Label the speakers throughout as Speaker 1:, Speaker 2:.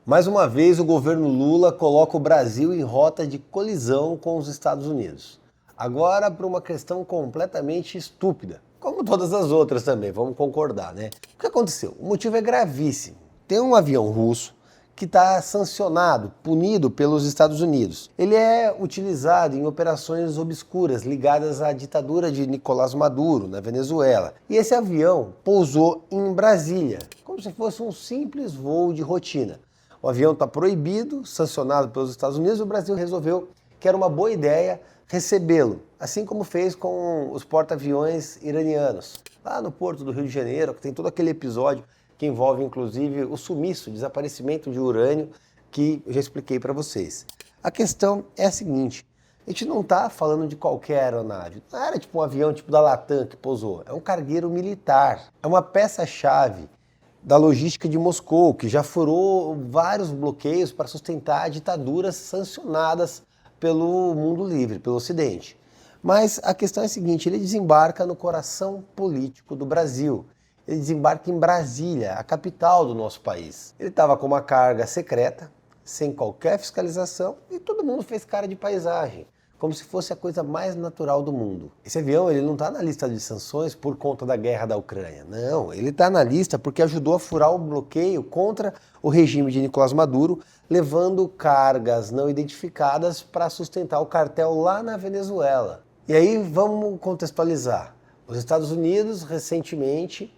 Speaker 1: Mais uma vez, o governo Lula coloca o Brasil em rota de colisão com os Estados Unidos. Agora, por uma questão completamente estúpida, como todas as outras também, vamos concordar, né? O que aconteceu? O motivo é gravíssimo. Tem um avião russo que está sancionado, punido pelos Estados Unidos. Ele é utilizado em operações obscuras ligadas à ditadura de Nicolás Maduro, na Venezuela. E esse avião pousou em Brasília, como se fosse um simples voo de rotina. O avião está proibido, sancionado pelos Estados Unidos, o Brasil resolveu que era uma boa ideia recebê-lo, assim como fez com os porta-aviões iranianos, lá no porto do Rio de Janeiro, que tem todo aquele episódio que envolve inclusive o sumiço, o desaparecimento de urânio, que eu já expliquei para vocês. A questão é a seguinte, a gente não está falando de qualquer aeronave, não era tipo um avião tipo da Latam que pousou, é um cargueiro militar, é uma peça-chave da logística de Moscou, que já furou vários bloqueios para sustentar ditaduras sancionadas pelo mundo livre, pelo Ocidente. Mas a questão é a seguinte, ele desembarca no coração político do Brasil. Ele desembarca em Brasília, a capital do nosso país. Ele estava com uma carga secreta, sem qualquer fiscalização, e todo mundo fez cara de paisagem, como se fosse a coisa mais natural do mundo. Esse avião ele não está na lista de sanções por conta da guerra da Ucrânia. Não, ele está na lista porque ajudou a furar o bloqueio contra o regime de Nicolás Maduro, levando cargas não identificadas para sustentar o cartel lá na Venezuela. E aí vamos contextualizar. Os Estados Unidos recentemente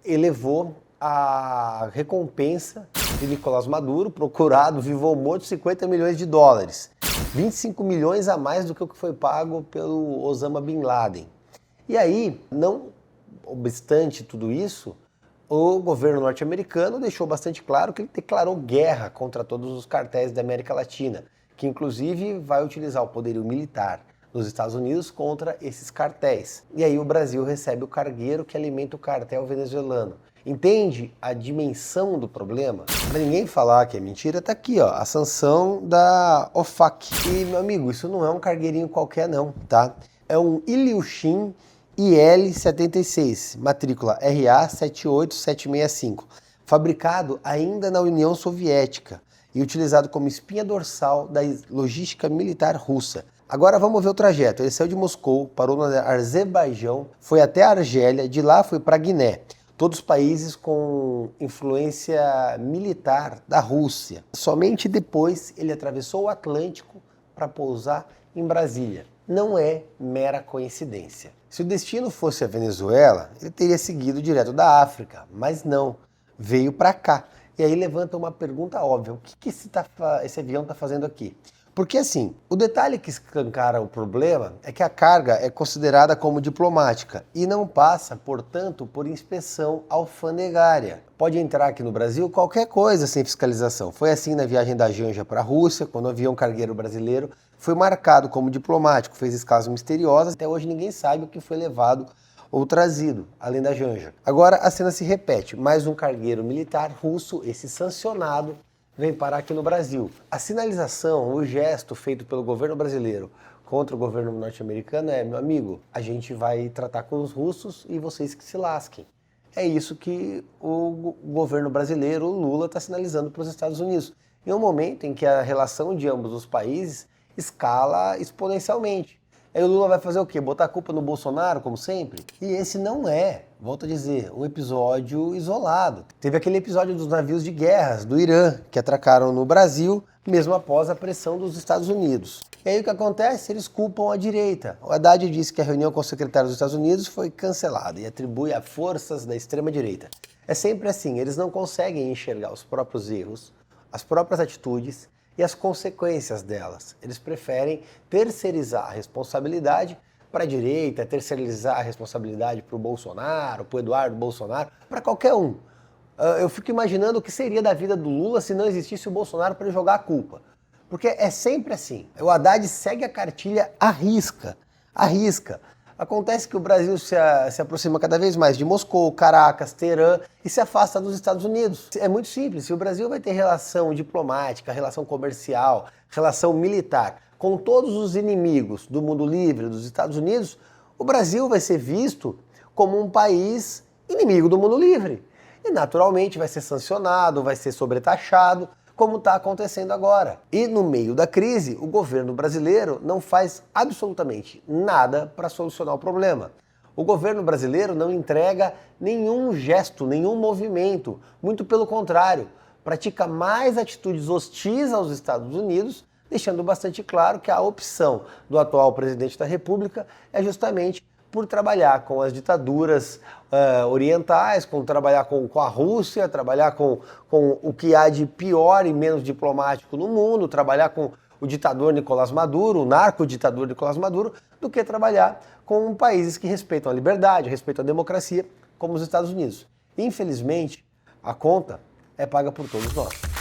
Speaker 1: elevou a recompensa de Nicolás Maduro, procurado vivo ou morto, $50 milhões. 25 milhões a mais do que o que foi pago pelo Osama Bin Laden. E aí, não obstante tudo isso, o governo norte-americano deixou bastante claro que ele declarou guerra contra todos os cartéis da América Latina, que inclusive vai utilizar o poderio militar nos Estados Unidos contra esses cartéis. E aí o Brasil recebe o cargueiro que alimenta o cartel venezuelano. Entende a dimensão do problema? Para ninguém falar que é mentira, tá aqui, ó, a sanção da OFAC. E, meu amigo, isso não é um cargueirinho qualquer não, tá? É um Ilyushin IL-76, matrícula RA-78765, fabricado ainda na União Soviética e utilizado como espinha dorsal da logística militar russa. Agora vamos ver o trajeto. Ele saiu de Moscou, parou no Azerbaijão, foi até a Argélia, de lá foi para Guiné. Todos países com influência militar da Rússia. Somente depois ele atravessou o Atlântico para pousar em Brasília. Não é mera coincidência. Se o destino fosse a Venezuela, ele teria seguido direto da África, mas não, veio para cá. E aí levanta uma pergunta óbvia, o que esse avião está fazendo aqui? Porque assim, o detalhe que escancara o problema é que a carga é considerada como diplomática e não passa, portanto, por inspeção alfandegária. Pode entrar aqui no Brasil qualquer coisa sem fiscalização. Foi assim na viagem da Janja para a Rússia, quando o avião cargueiro brasileiro foi marcado como diplomático, fez escalas misteriosas, até hoje ninguém sabe o que foi levado ou trazido, além da Janja. Agora a cena se repete, mais um cargueiro militar russo, esse sancionado, vem parar aqui no Brasil. A sinalização, o gesto feito pelo governo brasileiro contra o governo norte-americano é, meu amigo, a gente vai tratar com os russos e vocês que se lasquem. É isso que o governo brasileiro, o Lula, está sinalizando para os Estados Unidos. Em um momento em que a relação de ambos os países escala exponencialmente. Aí o Lula vai fazer o quê? Botar a culpa no Bolsonaro, como sempre? E esse não é, volto a dizer, um episódio isolado. Teve aquele episódio dos navios de guerras do Irã, que atracaram no Brasil, mesmo após a pressão dos Estados Unidos. E aí o que acontece? Eles culpam a direita. O Haddad disse que a reunião com o secretário dos Estados Unidos foi cancelada e atribui a forças da extrema-direita. É sempre assim, eles não conseguem enxergar os próprios erros, as próprias atitudes e as consequências delas. Eles preferem terceirizar a responsabilidade para a direita, terceirizar a responsabilidade para o Bolsonaro, para o Eduardo Bolsonaro, para qualquer um. Eu fico imaginando o que seria da vida do Lula se não existisse o Bolsonaro para ele jogar a culpa. Porque é sempre assim. O Haddad segue a cartilha à risca. À risca. Acontece que o Brasil se aproxima cada vez mais de Moscou, Caracas, Teherã e se afasta dos Estados Unidos. É muito simples, se o Brasil vai ter relação diplomática, relação comercial, relação militar com todos os inimigos do mundo livre, dos Estados Unidos, o Brasil vai ser visto como um país inimigo do mundo livre. E naturalmente vai ser sancionado, vai ser sobretaxado, como está acontecendo agora. E no meio da crise, o governo brasileiro não faz absolutamente nada para solucionar o problema. O governo brasileiro não entrega nenhum gesto, nenhum movimento, muito pelo contrário, pratica mais atitudes hostis aos Estados Unidos, deixando bastante claro que a opção do atual presidente da República é justamente por trabalhar com as ditaduras orientais, trabalhar com a Rússia, trabalhar com o que há de pior e menos diplomático no mundo, trabalhar com o ditador Nicolás Maduro, o narco-ditador Nicolás Maduro, do que trabalhar com países que respeitam a liberdade, respeitam a democracia, como os Estados Unidos. Infelizmente, a conta é paga por todos nós.